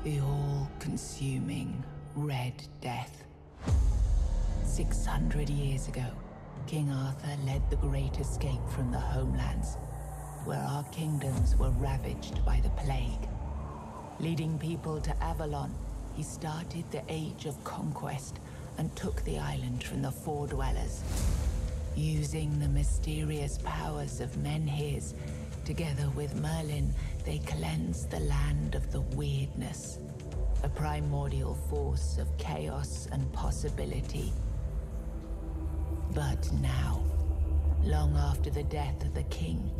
The all-consuming Red Death. 600 years ago, King Arthur led the Great Escape from the homelands, where our kingdoms were ravaged by the plague. Leading people to Avalon, he started the Age of Conquest and took the island from the Four Dwellers. Using the mysterious powers of Menhirs, together with Merlin, they cleansed the land of the weirdness, a primordial force of chaos and possibility. But now, long after the death of the king,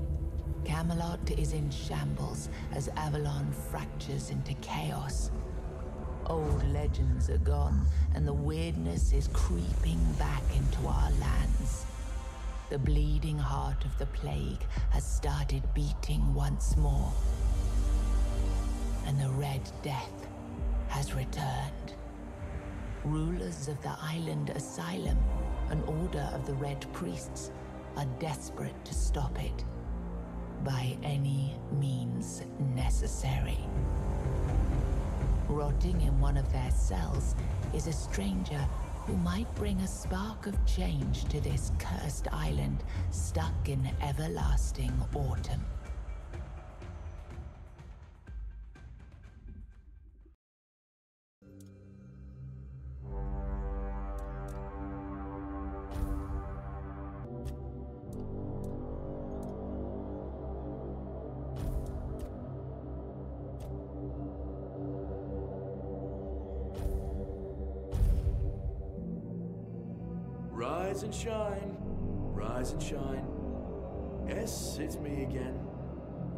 Camelot is in shambles as Avalon fractures into chaos. Old legends are gone, and the weirdness is creeping back into our lands. The bleeding heart of the plague has started beating once more, and the Red Death has returned. Rulers of the island asylum, an order of the Red Priests, are desperate to stop it by any means necessary. Rotting in one of their cells is a stranger who might bring a spark of change to this cursed island stuck in everlasting autumn. Rise and shine, rise and shine. Yes, it's me again.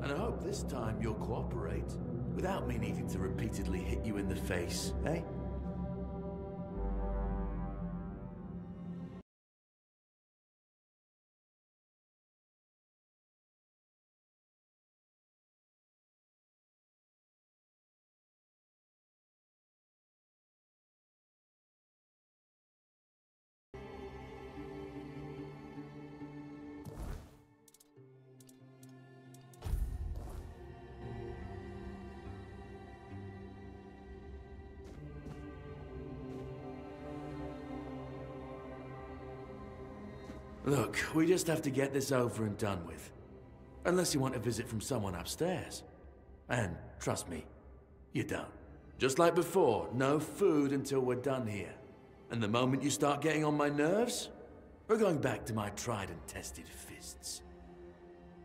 And I hope this time you'll cooperate, without me needing to repeatedly hit you in the face, eh? Look, we just have to get this over and done with. Unless you want a visit from someone upstairs. And trust me, you don't. Just like before, no food until we're done here. And the moment you start getting on my nerves, we're going back to my tried and tested fists.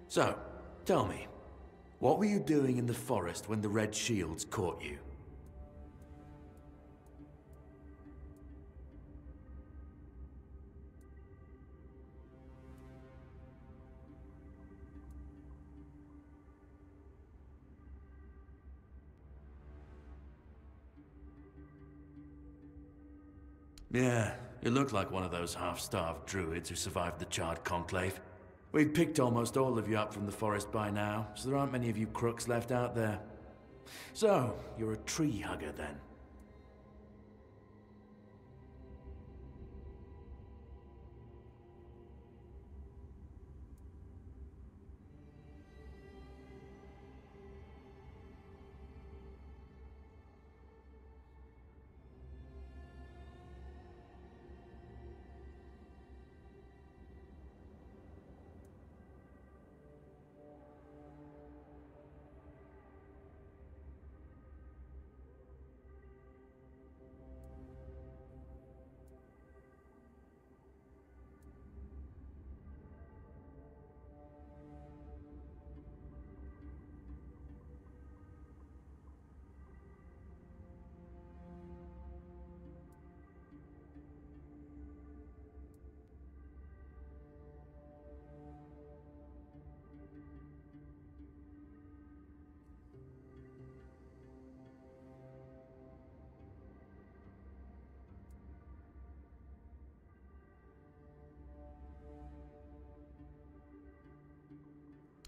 So, tell me, what were you doing in the forest when the Red Shields caught you? Yeah, you look like one of those half-starved druids who survived the Charred Conclave. We've picked almost all of you up from the forest by now, so there aren't many of you crooks left out there. So, you're a tree hugger then?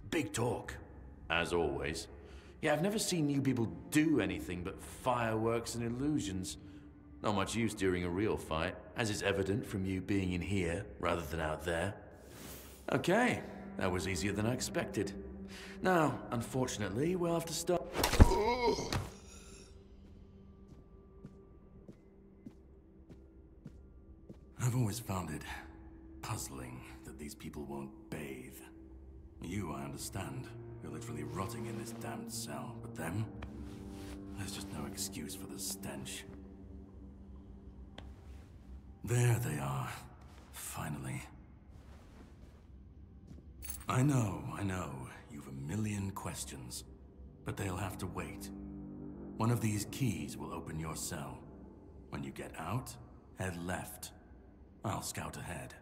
Big talk, as always. Yeah, I've never seen you people do anything but fireworks and illusions. Not much use during a real fight, as is evident from you being in here rather than out there. Okay, that was easier than I expected. Now, unfortunately, we'll have to start... I've always found it puzzling that these people won't bathe. You, I understand. You're literally rotting in this damned cell. But them? There's just no excuse for the stench. There they are. Finally. I know. You've a million questions. But they'll have to wait. One of these keys will open your cell. When you get out, head left. I'll scout ahead.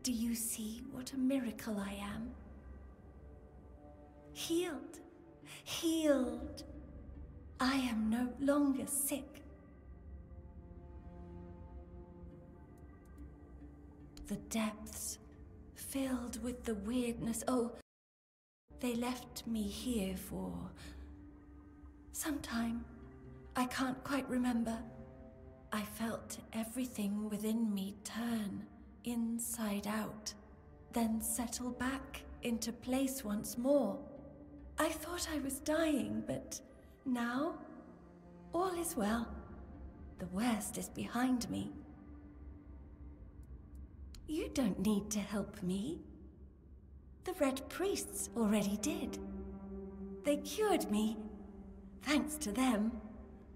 Do you see what a miracle I am? Healed. Healed. I am no longer sick. The depths, filled with the weirdness. Oh, they left me here for some time. I can't quite remember. I felt everything within me turn inside out, then settle back into place once more. I thought I was dying, but now all is well. The worst is behind me. You don't need to help me. The Red Priests already did. They cured me. Thanks to them,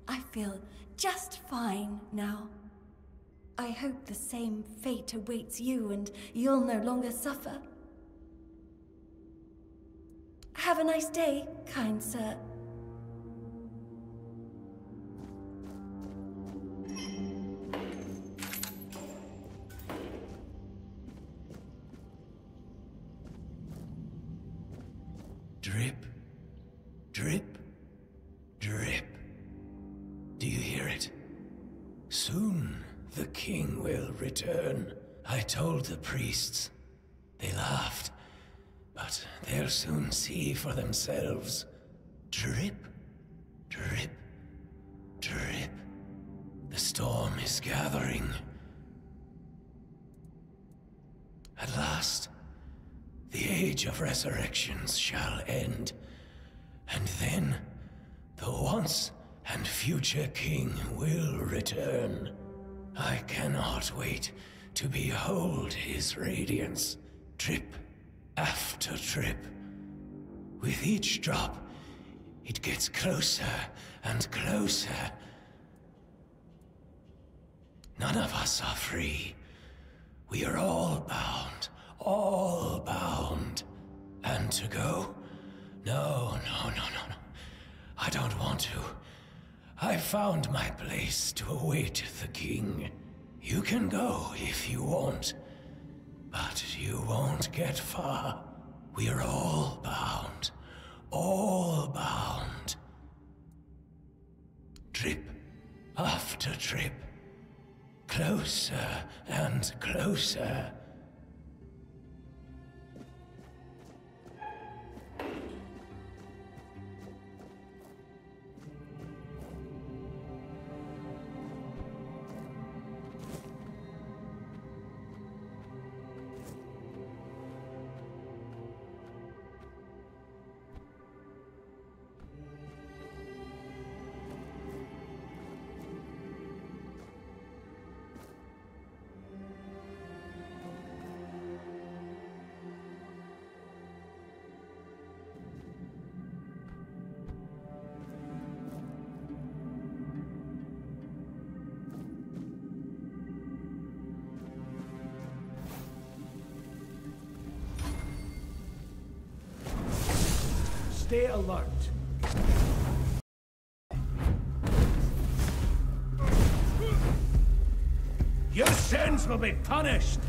I feel just fine now. I hope the same fate awaits you and you'll no longer suffer. Have a nice day, kind sir. Drip, drip, drip. Do you hear it? Soon the king will return. I told the priests. They laughed, but they'll soon see for themselves. Drip, drip, drip. The storm is gathering. At last, the age of resurrections shall end, and then the once and future king will return. I cannot wait to behold his radiance, drip after drip. With each drop, it gets closer and closer. None of us are free. We are all bound. All bound. And to go? No. I don't want to. I found my place to await the king. You can go if you want, but you won't get far. We are all bound. All bound. Drip after drip. Closer and closer. Stay alert. Your sins will be punished!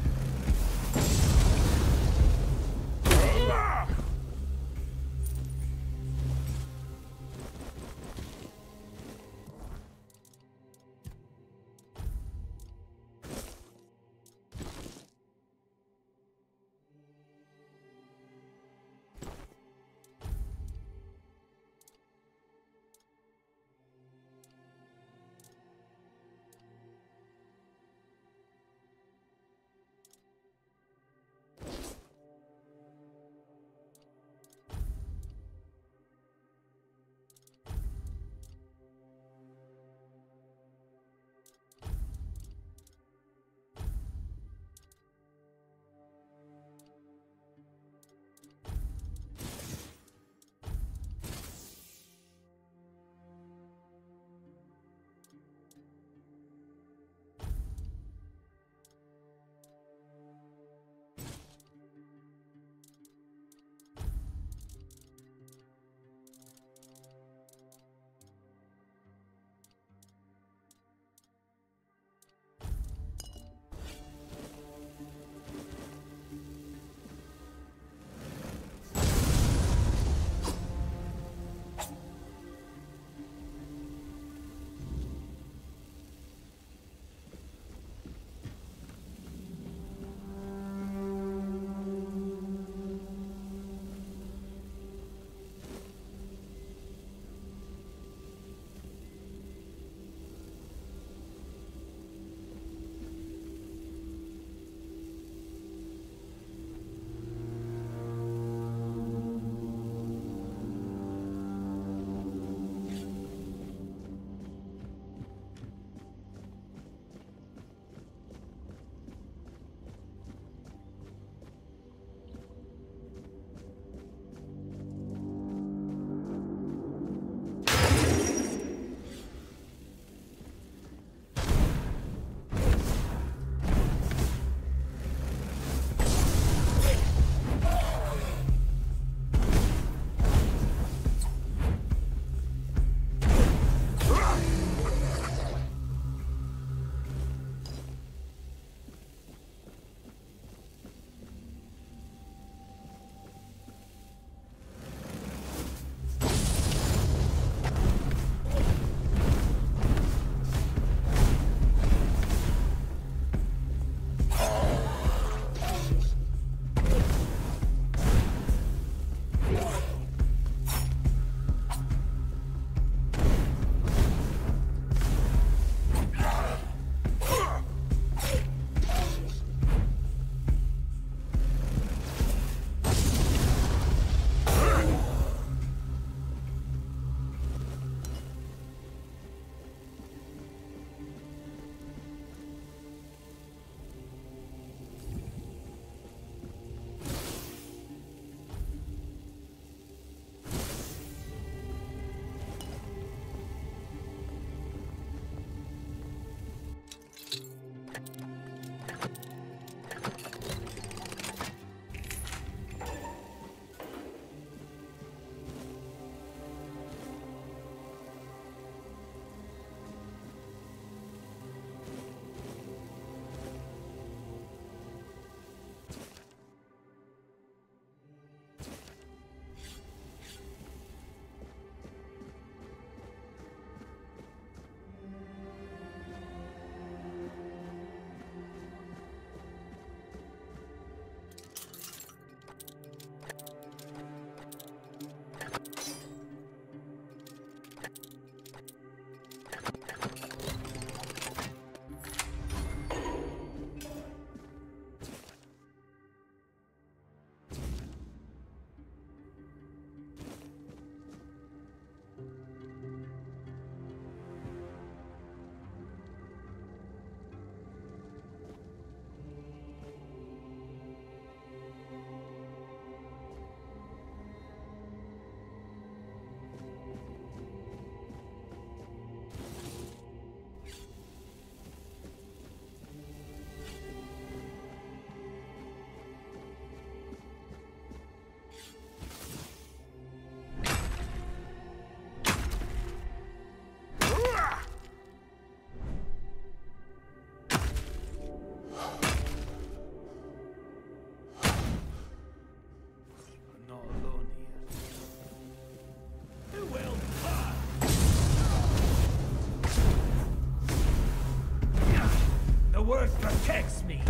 Protects me.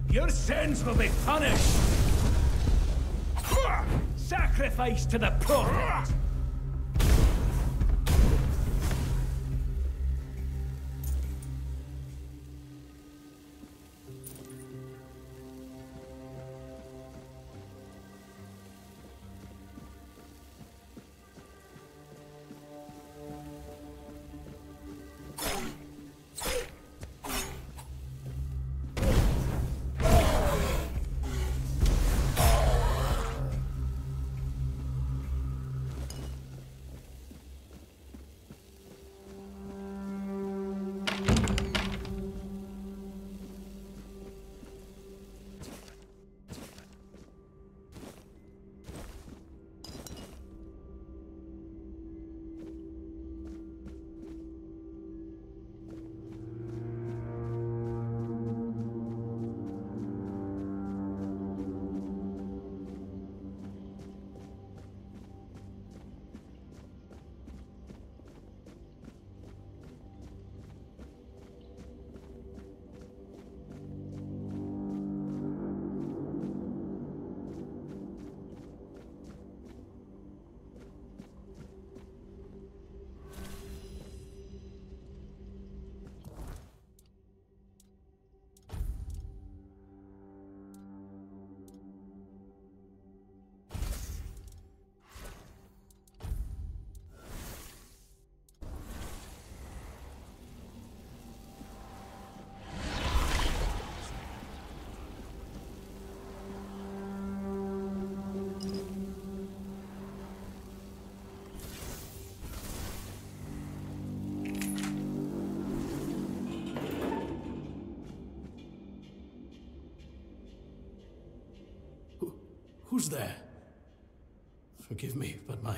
Your sins will be punished. Sacrifice to the prophet. Who's there? Forgive me, but my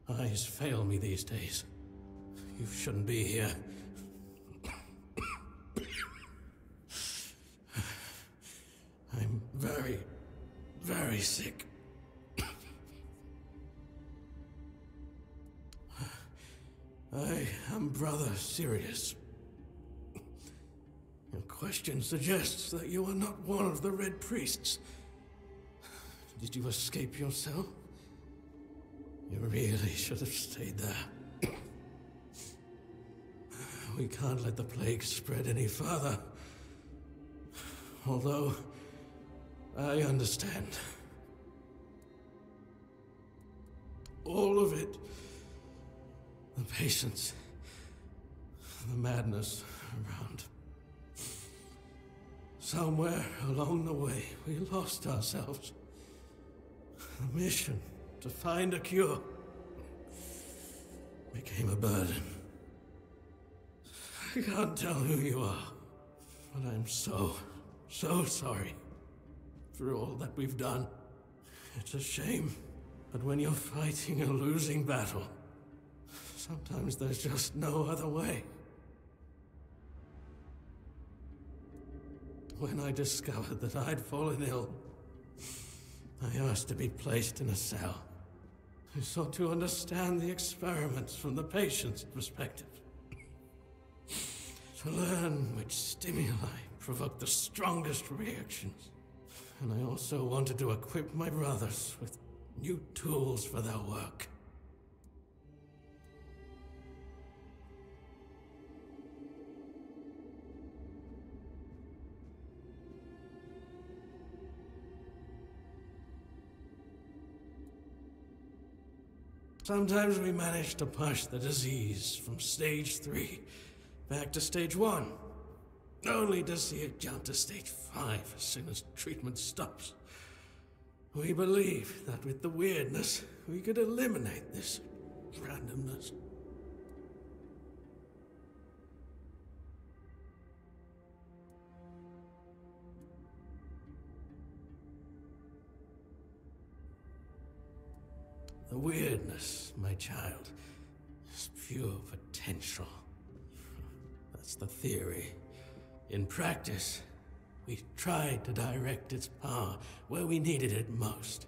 eyes fail me these days. You shouldn't be here. I'm very, very sick. I am Brother Sirius. Your question suggests that you are not one of the Red Priests. Did you escape yourself? You really should have stayed there. We can't let the plague spread any further. Although, I understand. All of it. The patience, the madness around. Somewhere along the way, we lost ourselves. The mission to find a cure became a burden. I can't tell who you are, but I'm so sorry for all that we've done. It's a shame, but when you're fighting a losing battle, sometimes there's just no other way. When I discovered that I'd fallen ill, I asked to be placed in a cell. I sought to understand the experiments from the patient's perspective. To learn which stimuli provoke the strongest reactions. And I also wanted to equip my brothers with new tools for their work. Sometimes we manage to push the disease from stage 3 back to stage 1, only to see it jump to stage 5 as soon as treatment stops. We believe that with the weirdness, we could eliminate this randomness. The weirdness, my child, is pure potential. That's the theory. In practice, we tried to direct its power where we needed it most.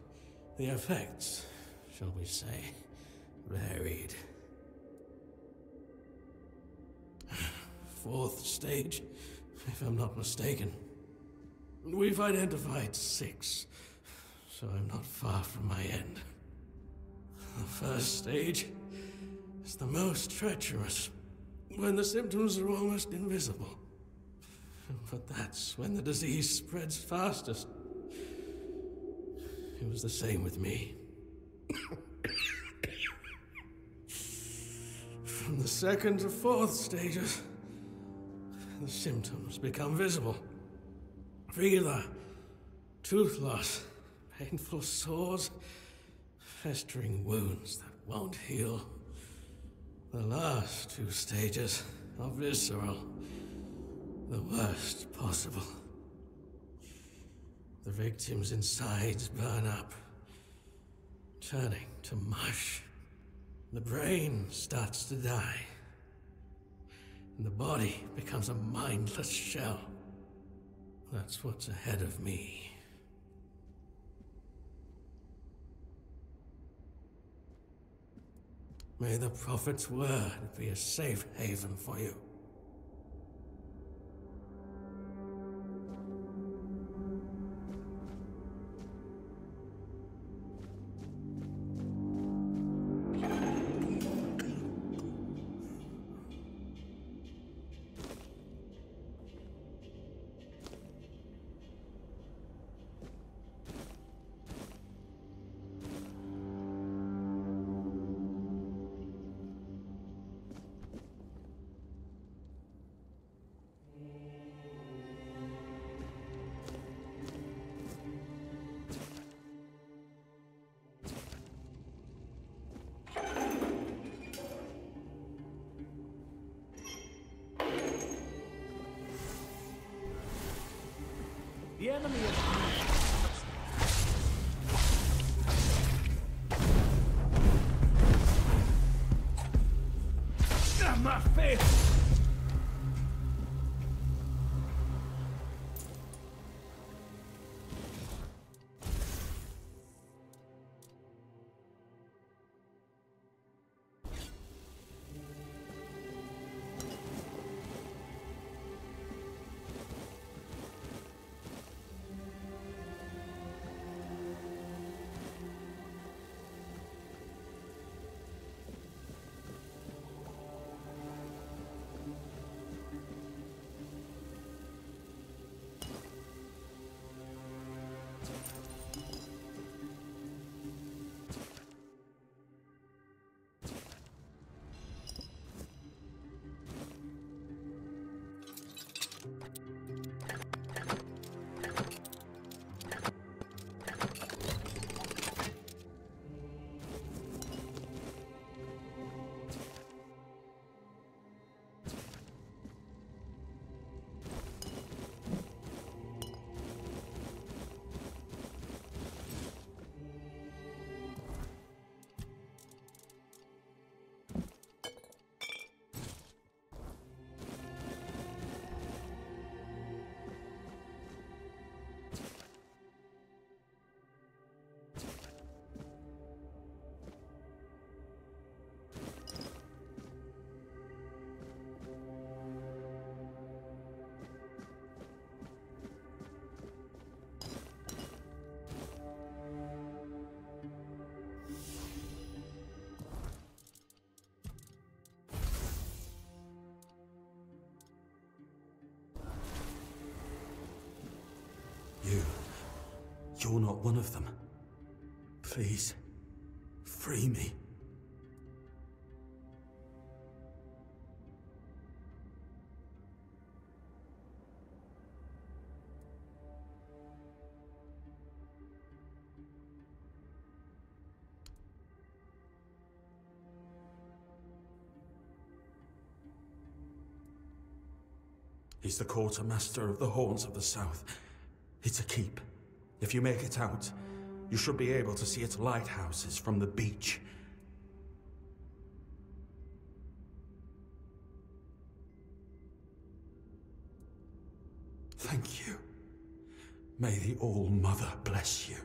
The effects, shall we say, varied. 4th stage, if I'm not mistaken. We've identified 6, so I'm not far from my end. The 1st stage is the most treacherous, when the symptoms are almost invisible. But that's when the disease spreads fastest. It was the same with me. From the 2nd to 4th stages, the symptoms become visible. Fever, tooth loss, painful sores, festering wounds that won't heal. The last 2 stages are visceral, the worst possible. The victim's insides burn up, turning to mush. The brain starts to die, and the body becomes a mindless shell. That's what's ahead of me. May the Prophet's word be a safe haven for you. The enemy is near. My face! You're not one of them. Please, free me. He's the quartermaster of the Horns of the South. It's a keep. If you make it out, you should be able to see its lighthouses from the beach. Thank you. May the All-Mother bless you.